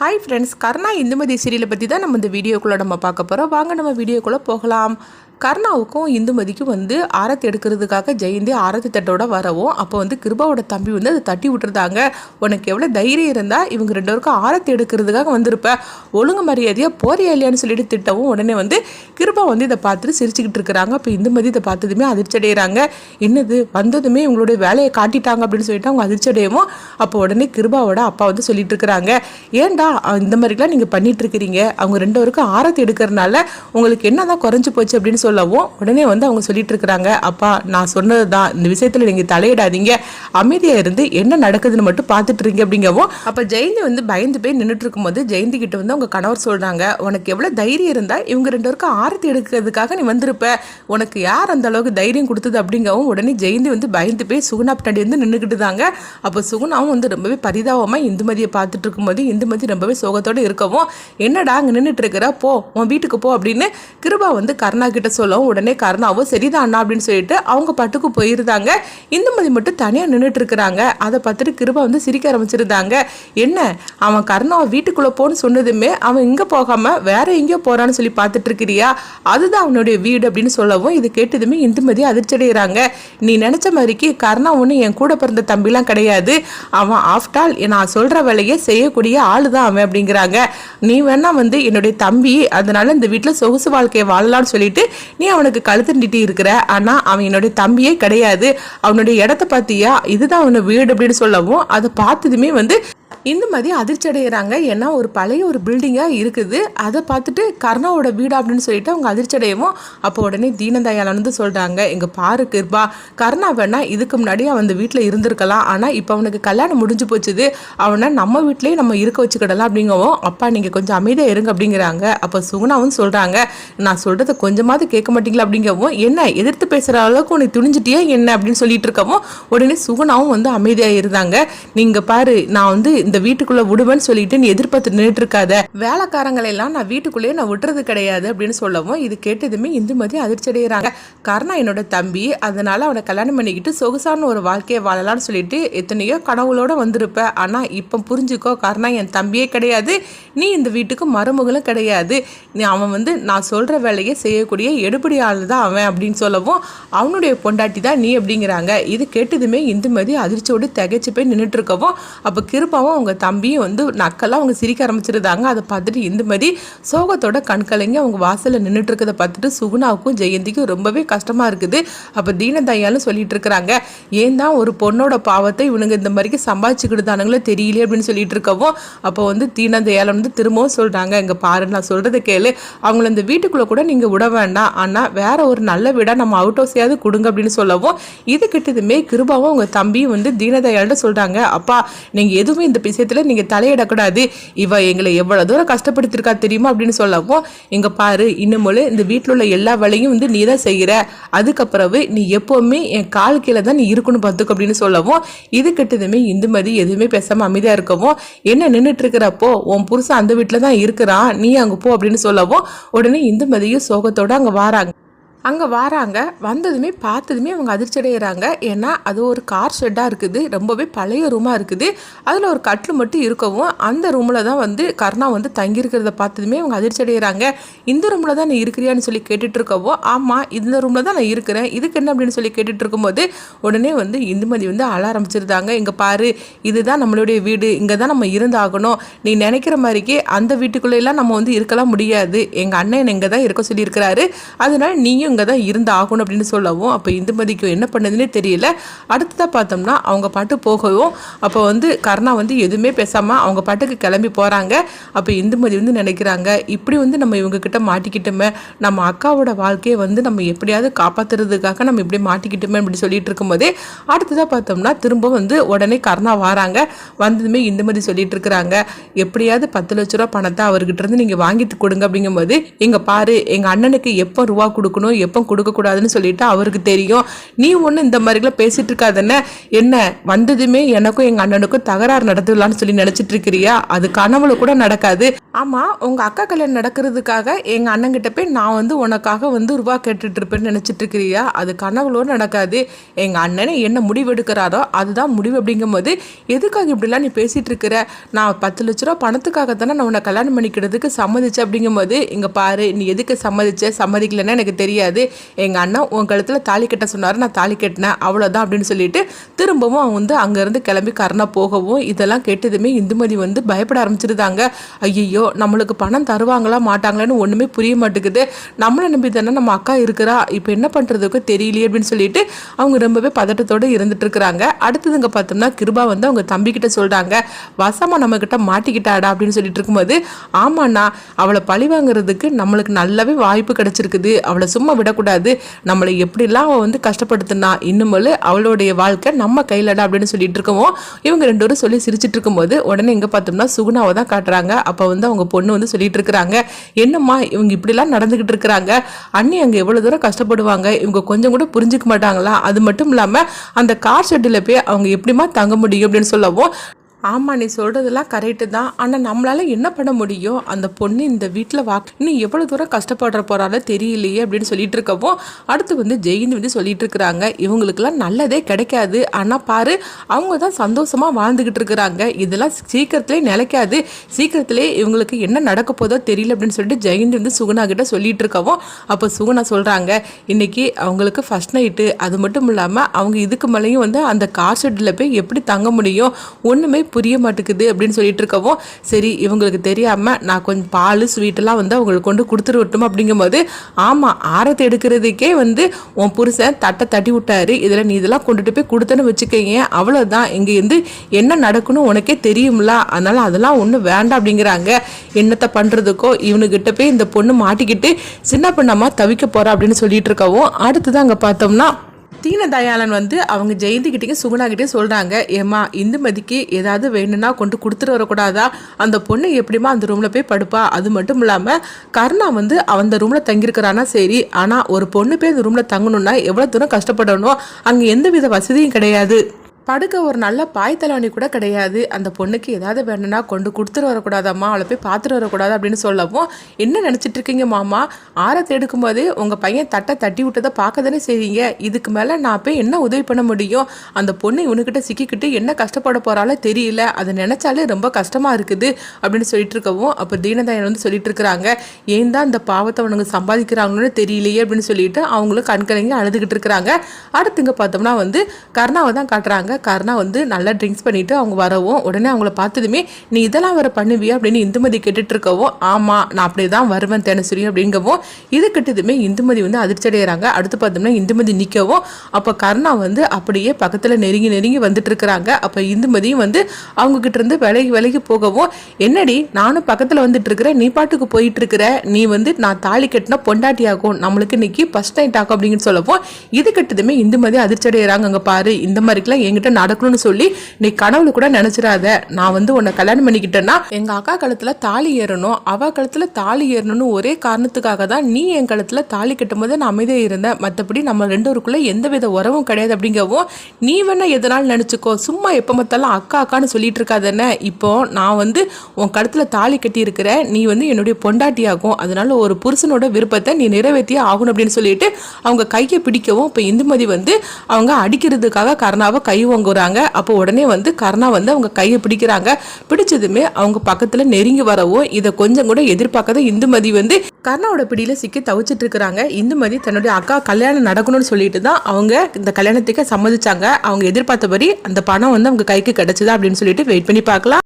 Hi friends, கர்ணா இந்துமதி சீரியலை பற்றி தான் நம்ம இந்த வீடியோக்குள்ளே நம்ம பார்க்க போகிறோம். வாங்க நம்ம வீடியோக்குள்ளே போகலாம். கர்ணாவுக்கும் இந்துமதிக்கும் ஆரத்தி எடுக்கிறதுக்காக ஜெயந்தி ஆரத்தி தட்டோட வரவும் அப்போ கிருபாவோட தம்பி அதை தட்டி விட்டுருந்தாங்க. உனக்கு எவ்வளோ தைரியம் இருந்தால் இவங்க ரெண்டு பேருக்கும் ஆரத்தி எடுக்கிறதுக்காக வந்திருப்ப, ஒழுங்கு மரியாதையாக போறியா இல்லையான்னு சொல்லிட்டு திட்டவும் உடனே கிருபா இதை பார்த்துட்டு சிரிச்சுக்கிட்டு இருக்கிறாங்க. அப்போ இந்துமதி இதை பார்த்ததுமே அதிர்ச்சி அடைகிறாங்க. என்னது வந்ததுமே இவங்களுடைய வேலையை காட்டிட்டாங்க அப்படின்னு சொல்லிட்டு அவங்க அதிர்ச்சி அடையவும் அப்போ உடனே கிருபாவோட அப்பா சொல்லிட்டு இருக்கிறாங்க, ஏன்டா இந்த மாதிரிலாம் நீங்கள் பண்ணிட்டு இருக்கிறீங்க, அவங்க ரெண்டு பேருக்கும் ஆரத்தி எடுக்கிறதுனால உங்களுக்கு என்னதான் குறைஞ்சி போச்சு அப்படின்னு சொல்லவும் உடனே அவங்க சொல்லிட்டு இருக்கிறாங்க, அப்பா நான் சொன்னது தான், இந்த விஷயத்துல நீங்க தலையிடாதீங்க, அமைதியா இருந்து என்ன நடக்குதுன்னு மட்டும் பார்த்துட்டு இருக்கீங்க அப்படிங்கவும் அப்ப ஜெயந்தி பயந்து போய் நின்றுட்டு இருக்கும்போது ஜெயந்தி கிட்ட அவங்க கணவர் சொல்றாங்க, உனக்கு எவ்வளவு தைரியம் இருந்தா இவங்க ரெண்டு பேருக்கும் ஆரத்தி எடுக்கிறதுக்காக நீ வந்திருப்ப, உனக்கு யார் அந்த அளவுக்கு தைரியம் கொடுத்தது அப்படிங்கவும் உடனே ஜெயந்தி பயந்து போய் சுகுணா பின்னாடி நின்றுக்கிட்டு தாங்க. அப்போ சுகுணாவும் ரொம்பவே பரிதாபமா இந்துமதியை பார்த்துட்டு இருக்கும்போது இந்துமதி ரொம்பவே சோகத்தோடு இருக்கவும், என்னடா அங்க நின்றுட்டு இருக்கிற, போ உன் வீட்டுக்கு போ அப்படின்னு கிருபா கருணா கிட்ட சொல்லவும் உடனே கருணாவும் சரிதான் அண்ணா அப்படின்னு சொல்லிட்டு அவங்க பாட்டுக்கு போயிருந்தாங்க. இந்துமதி மட்டும் தனியா நின்றுட்டு இருக்கிறாங்க. அதை பார்த்துட்டு கிருபா சிரிக்க ஆரம்பிச்சிருந்தாங்க. என்ன அவன் கருணாவை வீட்டுக்குள்ள போன்னு சொன்னதுமே அவன் இங்க போகாம வேற எங்கேயோ போறான்னு சொல்லி பார்த்துட்டு இருக்கிறியா, அதுதான் அவனுடைய வீடு அப்படின்னு சொல்லவும் இது கேட்டதுமே இந்துமதி அதிர்ச்சி அடைகிறாங்க. நீ நினைச்ச மாதிரிக்கு கருணா ஒன்று என் கூட பிறந்த தம்பிலாம் கிடையாது, அவன் ஆஃப்டால் நான் சொல்ற வேலையை செய்யக்கூடிய ஆளுதான் அவன் அப்படிங்கிறாங்க. நீ வேணா என்னுடைய தம்பி, அதனால இந்த வீட்டுல சொகுசு வாழ்க்கையை வாழலாம்னு சொல்லிட்டு நீ அவனுக்கு கழுத்து நீட்டி இருக்கிற, ஆனா அவன் என்னுடைய தம்பியே கிடையாது, அவனுடைய இடத்த பார்த்தியா, இதுதான் அவனோட வீடு அப்படின்னு சொல்லவும் அதை பார்த்ததுமே இந்துமதி அதிர்ச்சி அடைகிறாங்க. ஏன்னா ஒரு பழைய ஒரு பில்டிங்காக இருக்குது, அதை பார்த்துட்டு கர்ணாவோட வீடு அப்படின்னு சொல்லிட்டு அவங்க அதிர்ச்சி அடையவும் அப்போ உடனே தீனதயாளன் சொல்கிறாங்க, எங்கள் பாரு கிருபா, கர்ணா வேணா இதுக்கு முன்னாடி அவன் அந்த வீட்டில் இருந்திருக்கலாம், ஆனால் இப்போ அவனுக்கு கல்யாணம் முடிஞ்சு போச்சுது, அவனை நம்ம வீட்டிலேயே நம்ம இருக்க வச்சுக்கிடலாம் அப்படிங்கவும் அப்பா நீங்கள் கொஞ்சம் அமைதியாக இருங்க அப்படிங்கிறாங்க. அப்போ சுகுணாவும் சொல்கிறாங்க, நான் சொல்கிறத கொஞ்சமாவது கேட்க மாட்டீங்களா அப்படிங்கவும், என்ன எதிர்த்து பேசுகிற அளவுக்கு உனக்கு துணிஞ்சிட்டியே என்ன அப்படின்னு சொல்லிட்டு இருக்கவும் உடனே சுகுணாவும் அமைதியாக இருந்தாங்க. நீங்கள் பாரு, நான் இந்த வீட்டுக்குள்ள விடுவேன்னு சொல்லிட்டு நீ எதிர்பார்த்து நின்றுட்டு இருக்காத, வேலைக்காரங்களை எல்லாம் நான் வீட்டுக்குள்ளேயே நான் விட்டுறது கிடையாது அப்படின்னு சொல்லவும் இது கேட்டதுமே இந்துமதி அதிர்ச்சி அடைகிறாங்க. கர்ணா என்னோட தம்பி, அதனால அவனை கல்யாணம் பண்ணிக்கிட்டு சொகுசான ஒரு வாழ்க்கையை வாழலாம்னு சொல்லிட்டு எத்தனையோ கனவுகளோட வந்திருப்ப, ஆனா இப்ப புரிஞ்சுக்கோ, கர்ணா என் தம்பியே கிடையாது, நீ இந்த வீட்டுக்கு மருமகளும் கிடையாது, நீ அவன் நான் சொல்ற வேலையை செய்யக்கூடிய எடுபடி ஆள் தான் அவன் அப்படின்னு சொல்லவும் அவனுடைய பொண்டாட்டி தான் நீ அப்படிங்கிறாங்க. இது கேட்டதுமே இந்துமதி அதிர்ச்சியோடு திகைச்சு போய் நின்றுட்டு இருக்கவும் அப்ப கிருப்பாவும் அவங்க தம்பியும் நக்கெல்லாம் அவங்க சிரிக்க ஆரம்பிச்சிருந்தாங்க. அதை பார்த்துட்டு இந்துமதி சோகத்தோட கண்கலங்கி அவங்க வாசல்ல நின்றுட்டு இருக்கிறத பார்த்துட்டு சுகுணாவுக்கும் ஜெயந்திக்கும் ரொம்பவே கஷ்டமா இருக்குது. அப்ப தீனதயாலும் சொல்லிட்டு இருக்கிறாங்க, ஏன் தான் ஒரு பொண்ணோட பாவத்தை இவனுங்க இந்த மாதிரி சம்பாதிச்சுக்கிட்டுதானுங்களோ தெரியல அப்படின்னு சொல்லிட்டு இருக்கவும் அப்போ தீனதயாலும் திரும்பவும் சொல்றாங்க, இங்க பாரு நான் சொல்றதை கேளு, அவங்கள இந்த வீட்டுக்குள்ள கூட நீங்க விட வேண்டாம், ஆனா வேற ஒரு நல்ல வீடா நம்ம அவுட் ஹவுஸையாவது கொடுங்க அப்படின்னு சொல்லவும் இது கிட்டதுமே கிருபாவும் அவங்க தம்பியும் தீனதயாள்கிட்ட சொல்றாங்க, அப்பா நீங்க எதுவுமே இந்த விஷயத்துல நீங்க தலையிடக்கூடாது, இவ எங்களை எவ்வளவு தூரம் கஷ்டப்படுத்திருக்கா தெரியுமா அப்படின்னு சொல்லவும், இங்க பாரு இன்னும் இந்த வீட்டுல உள்ள எல்லா வேலையும் நீ தான் செய்யற, அதுக்கப்புறவு நீ எப்பவுமே என் கால் கீழே தான் நீ இருக்கணும் பார்த்துக்க அப்படின்னு சொல்லவும் இது கிட்டதுமே இந்துமதி எதுவுமே பேசாம அமைதியா இருக்கவும், என்ன நின்றுட்டு இருக்கிறப்போ உன் புருஷன் அந்த வீட்டுல தான் இருக்கிறான், நீ அங்க போ அப்படின்னு சொல்லவும் உடனே இந்துமதியும் சோகத்தோட அங்கே வராங்க. வந்ததுமே பார்த்ததுமே அவங்க அதிர்ச்சி அடைகிறாங்க. ஏன்னா அது ஒரு கார் ஷெட்டாக இருக்குது, ரொம்பவே பழைய ரூமாக இருக்குது, அதில் ஒரு கட்டில் மட்டும் இருக்கவும் அந்த ரூமில் தான் கர்ணா தங்கியிருக்கிறத பார்த்ததுமே அவங்க அதிர்ச்சி அடைகிறாங்க. இந்த ரூமில் தான் நீ இருக்கிறியான்னு சொல்லி கேட்டுட்டு இருக்கவும், ஆமாம் இந்த ரூமில் தான் நான் இருக்கிறேன், இதுக்கு என்ன அப்படின்னு சொல்லி கேட்டுட்டு இருக்கும்போது உடனே இந்துமதி அழ ஆரம்பிச்சிருந்தாங்க. இங்கே பாரு, இதுதான் நம்மளுடைய வீடு, இங்கே தான் நம்ம இருந்தாகணும், நீ நினைக்கிற மாதிரிக்கே அந்த வீட்டுக்குள்ளெல்லாம் நம்ம இருக்கலாம் முடியாது, எங்கள் அண்ணன் இங்கே தான் இருக்க சொல்லியிருக்கிறாரு, அதனால நீயும் இங்கே தான் இருந்து ஆகணும் அப்படின்னு சொல்லவும் அப்போ இந்துமதிக்கு என்ன பண்ணதுன்னே தெரியல. அடுத்ததாக பார்த்தோம்னா அவங்க பாட்டு போகவும் அப்போ கர்ணா எதுவுமே பேசாமல் அவங்க பாட்டுக்கு கிளம்பி போகிறாங்க. அப்போ இந்துமதி நினைக்கிறாங்க, இப்படி நம்ம இவங்க கிட்ட மாட்டிக்கிட்டோமே, நம்ம அக்காவோட வாழ்க்கையை நம்ம எப்படியாவது காப்பாற்றுறதுக்காக நம்ம இப்படி மாட்டிக்கிட்டோமே அப்படி சொல்லிட்டு இருக்கும்போதே அடுத்ததாக பார்த்தோம்னா திரும்ப உடனே கர்ணா வராங்க. வந்ததுமே இந்துமதி சொல்லிட்டு இருக்கிறாங்க, எப்படியாவது 10 லட்ச ரூபா பணத்தை அவர்கிட்ட இருந்து நீங்கள் வாங்கிட்டு கொடுங்க அப்படிங்கும்போது, எங்க பாரு எங்கள் அண்ணனுக்கு எப்போ ரூபா கொடுக்கணும் எப்போ கொடுக்கக்கூடாதுன்னு சொல்லிட்டு அவருக்கு தெரியும். நீ ஒன்று இந்த மாதிரிலாம் பேசிட்டு இருக்காதுன்னு, என்ன வந்ததுமே எனக்கும் எங்கள் அண்ணனுக்கும் தகராறு நடத்துலான்னு சொல்லி நினச்சிட்டு இருக்கிறியா? அது கனவுல கூட நடக்காது. ஆமாம், உங்கள் அக்கா கல்யாணம் நடக்கிறதுக்காக எங்கள் அண்ணங்கிட்ட போய் நான் வந்து உனக்காக வந்து ரூபா கேட்டுட்டு இருப்பேன்னு நினச்சிட்டு இருக்கிறியா? அது கனவுலோடு நடக்காது. எங்கள் அண்ணனை என்ன முடிவெடுக்கிறாரோ அதுதான் முடிவு. அப்படிங்கும்போது எதுக்காக இப்படிலாம் நீ பேசிகிட்டு இருக்கிற? நான் 10 லட்ச ரூபா பணத்துக்காக தானே நான் உன்னை கல்யாணம் பண்ணிக்கிறதுக்கு சம்மதிச்சேன். அப்படிங்கும்போது இங்கே பாரு, நீ எதுக்கு சம்மதிக்கலைன்னா எனக்கு தெரியாது. எங்கள் அண்ணன் உன் கழுத்தில் தாலி கட்ட சொன்னார், நான் தாலி கட்டினேன், அவ்வளோதான் அப்படின்னு சொல்லிட்டு திரும்பவும் அவன் வந்து அங்கேருந்து கிளம்பி கருணா போகவும் இதெல்லாம் கேட்டதுமே இந்துமதி வந்து பயப்பட ஆரம்பிச்சிருந்தாங்க. ஐயோ, நம்மளுக்கு பணம் தருவாங்களா மாட்டாங்களான்னு ஒன்றுமே புரிய மாட்டேங்குது. நம்மளை நம்பி தானே நம்ம அக்கா இருக்கிறா, இப்போ என்ன பண்ணுறதுக்கு தெரியலையே அப்படின்னு சொல்லிட்டு அவங்க ரொம்பவே பதட்டத்தோடு இருந்துட்டு இருக்கிறாங்க. அடுத்ததுங்க பார்த்தோம்னா கிருபா வந்து அவங்க தம்பிக்கிட்ட சொல்கிறாங்க, வசமா நம்மக்கிட்ட மாட்டிக்கிட்டாடா அப்படின்னு சொல்லிட்டு இருக்கும்போது, ஆமாண்ணா, அவளை பழி வாங்குறதுக்கு நம்மளுக்கு நல்லாவே வாய்ப்பு கிடைச்சிருக்குது. அவளை சும்மா விடக்கூடாது. நம்மளை எப்படிலாம் அவள் வந்து கஷ்டப்படுத்தினா, இன்னுமேலு அவளுடைய வாழ்க்கை நம்ம கையிலடா அப்படின்னு சொல்லிட்டு இருக்கவும் இவங்க 2 பேரும் சொல்லி சிரிச்சிட்டு இருக்கும்போது உடனே எங்கே பார்த்தோம்னா சுகுணாவை தான் காட்டுறாங்க. அப்போ வந்து அவங்க பொண்ணு வந்து சொல்லிட்டு இருக்கிறாங்க, என்னம்மா இவங்க இப்படிலாம் நடந்துக்கிட்டு இருக்கிறாங்க, அண்ணி அங்கே எவ்வளோ தூரம் கஷ்டப்படுவாங்க, இவங்க கொஞ்சம் கூட புரிஞ்சுக்க மாட்டாங்களா? அது மட்டும் இல்லாமல் அந்த கார் ஷெட்டில் போய் அவங்க எப்படிமா தங்க முடியும் அப்படின்னு சொல்லவும், ஆமாம், நீ சொல்கிறதெல்லாம் கரெக்டு தான். ஆனால் நம்மளால் என்ன பண்ண முடியும்? அந்த பொண்ணு இந்த வீட்டில் இன்னும் எவ்வளோ தூரம் கஷ்டப்படுற போகிறால தெரியலையே அப்படின்னு சொல்லிட்டு இருக்கவும் அடுத்து வந்து ஜெயின்னு வந்து சொல்லிட்டு இருக்கிறாங்க, இவங்களுக்கெல்லாம் நல்லதே கிடைக்காது. ஆனால் பாரு, அவங்க தான் சந்தோஷமாக வாழ்ந்துக்கிட்டு இருக்கிறாங்க. இதெல்லாம் சீக்கிரத்திலே நிலைக்காது. சீக்கிரத்திலே இவங்களுக்கு என்ன நடக்க போதோ தெரியல அப்படின்னு சொல்லிட்டு ஜெயின் வந்து சுகுணா கிட்ட சொல்லிட்டு இருக்கவும் அப்போ சுகுணா சொல்கிறாங்க, இன்னைக்கு அவங்களுக்கு ஃபர்ஸ்ட் நைட்டு. அது மட்டும் இல்லாமல் அவங்க இதுக்கு மேலேயும் வந்து அந்த கார் ஷெட்டில் போய் எப்படி தங்க முடியும்? ஒன்றுமே புரிய மாட்டேங்குது அப்படின்னு சொல்லிட்டு இருக்கவும், சரி இவங்களுக்கு தெரியாமல் நான் கொஞ்சம் பால் ஸ்வீட்டெல்லாம் வந்து அவங்களுக்கு கொண்டு கொடுத்துட்டு விட்டோம். அப்படிங்கும்போது, ஆமாம், ஆரத்தை எடுக்கிறதுக்கே வந்து உன் புருஷன் தட்டை தட்டி விட்டாரு, இதில் நீ இதெல்லாம் கொண்டுட்டு போய் கொடுத்தேன்னு வச்சுக்கோங்க, அவ்வளோதான், இங்கே இருந்து என்ன நடக்கணும் உனக்கே தெரியும்ல, அதனால் அதெல்லாம் ஒன்றும் வேண்டாம் அப்படிங்கிறாங்க. என்னத்தை பண்ணுறதுக்கோ இவனுக்கிட்ட போய் இந்த பொண்ணு மாட்டிக்கிட்டு சின்ன பொண்ணம்மா தவிக்க போகிறா அப்படின்னு சொல்லிட்டு இருக்கவும் அடுத்துதான் அங்கே பார்த்தோம்னா தீனதயாளன் வந்து அவங்க ஜெயந்திக்கிட்டே சுகுணாகிட்டே சொல்கிறாங்க, ஏம்மா இந்துமதிக்கு ஏதாவது வேணும்னா கொண்டு கொடுத்துட்டு வரக்கூடாதா? அந்த பொண்ணு எப்படிமா அந்த ரூமில் போய் படுப்பா? அது மட்டும் இல்லாமல் கருணா வந்து அந்த ரூமில் தங்கியிருக்கிறானா சரி, ஆனால் ஒரு பொண்ணு போய் அந்த ரூமில் தங்கணுன்னா எவ்வளோ தூரம் கஷ்டப்படணும்? அங்கே எந்த வித வசதியும் கிடையாது. படுக்க ஒரு நல்ல பாய் தலைவணி கூட கிடையாது. அந்த பொண்ணுக்கு ஏதாவது வேணும்னா கொண்டு கொடுத்துட்டு வரக்கூடாதாம்மா, அவளை போய் பார்த்துட்டு வரக்கூடாது அப்படின்னு சொல்லவும், என்ன நினச்சிட்டு இருக்கீங்க மாமா? ஆரத்தை எடுக்கும்போது உங்கள் பையன் தட்டை தட்டி விட்டதை பார்க்க தானே செய்வீங்க. இதுக்கு மேலே நான் போய் என்ன உதவி பண்ண முடியும்? அந்த பொண்ணு இவனுக்கிட்ட சிக்கிக்கிட்டு என்ன கஷ்டப்பட போகிறாலும் தெரியல, அதை நினச்சாலே ரொம்ப கஷ்டமாக இருக்குது அப்படின்னு சொல்லிட்டு இருக்கவும் அப்போ தீனதயாளன் வந்து சொல்லிட்டு இருக்கிறாங்க, ஏன் தான் இந்த பாவத்தை அவனுங்க சம்பாதிக்கிறாங்கன்னு தெரியலையே அப்படின்னு சொல்லிட்டு அவங்களும் கண்கலங்கி அழுதுகிட்டு இருக்கிறாங்க. அடுத்துங்க பார்த்தோம்னா வந்து கருணாவை தான் காட்டுறாங்க. கருணா வந்து நல்லா ட்ரிங்க்ஸ் பண்ணிட்டு அவங்க வரவும் உடனே அவங்கள பார்த்ததுமே, நீ இதெல்லாம் வர பண்ணுவியா அப்படின்னு இந்துமதி கேட்டுட்டு இருக்கவும், ஆமா நான் அப்படியே தான் வருவேன் தினசரி அப்படிங்கவும் இது கிட்டதுமே இந்துமதி வந்து அதிர்ச்சி அடைகிறாங்க. அடுத்து பார்த்தோம்னா இந்துமதி நிற்கவும் அப்போ கருணா வந்து அப்படியே பக்கத்தில் நெருங்கி வந்துட்டு இருக்கிறாங்க. அப்போ இந்துமதியும் வந்து அவங்க கிட்ட இருந்து விலகி போகவும், என்னடி நானும் பக்கத்தில் வந்துட்டு இருக்கிறேன், நீ பாட்டுக்கு போயிட்டு இருக்கிற, நீ வந்து நான் தாலி கட்டினா பொண்டாட்டி ஆகும், நம்மளுக்கு இன்னைக்கு ஃபர்ஸ்ட் நைட் ஆகும் அப்படின்னு சொல்லவும் இது கிட்டதுமே இந்துமதி அதிர்ச்சி அடைகிறாங்க. அங்கே பாரு, இந்த மாதிரிக்கெல்லாம் எங்கிட்ட நடக்கணும்னு சொல்லி நீ கனவுல கூட நினைச்சிடாத. நான் வந்து உன்னை கல்யாணம் பண்ணிக்கிட்டேன்னா எங்க அக்கா கழுத்துல தாலி ஏறணும், அவ கழுத்துல தாலி ஏறணும்னு ஒரே காரணத்துக்காக தான் நீ என் கழுத்துல தாலி கட்டும் போது நான் அமைதியாக இருந்தேன். மற்றபடி நம்ம 2 பேருக்குள்ள எந்தவித உறவும் கிடையாது அப்படிங்கவும், நீ வேணா எதனாலும் நினைச்சுக்கோ, சும்மா எப்ப மத்தாலும் அக்கா அக்கான்னு சொல்லிட்டு இருக்காதானே. இப்போ நான் வந்து உன் கழுத்துல தாலி கட்டி இருக்கிற, நீ வந்து என்னுடைய பொண்டாட்டி ஆகும், அதனால ஒரு புருஷனோட விருப்பத்தை நீ நிறைவேற்றியே ஆகணும் அப்படின்னு சொல்லிட்டு அவங்க கையை பிடிக்கவும் இப்போ இந்துமதி வந்து அவங்க அடிக்கிறதுக்காக கருணாவை கை வாங்குறாங்க. அப்போ உடனே வந்து கருணா வந்து அவங்க கையை பிடிக்கிறாங்க. பிடிச்சதுமே அவங்க பக்கத்துல நெருங்கி வரவும் இதை கொஞ்சம் கூட எதிர்பார்க்காத இந்துமதி வந்து கருணாவோட பிடியில சிக்கி தவிச்சிட்டு இருக்கிறாங்க. இந்துமதி தன்னுடைய அக்கா கல்யாணம் நடக்கணும்னு சொல்லிட்டு தான் அவங்க இந்த கல்யாணத்துக்கு சம்மதிச்சாங்க. அவங்க எதிர்பார்த்தபடி அந்த பணம் வந்து அவங்க கைக்கு கிடைச்சதா அப்படின்னு சொல்லிட்டு வெயிட் பண்ணி பார்க்கலாம்.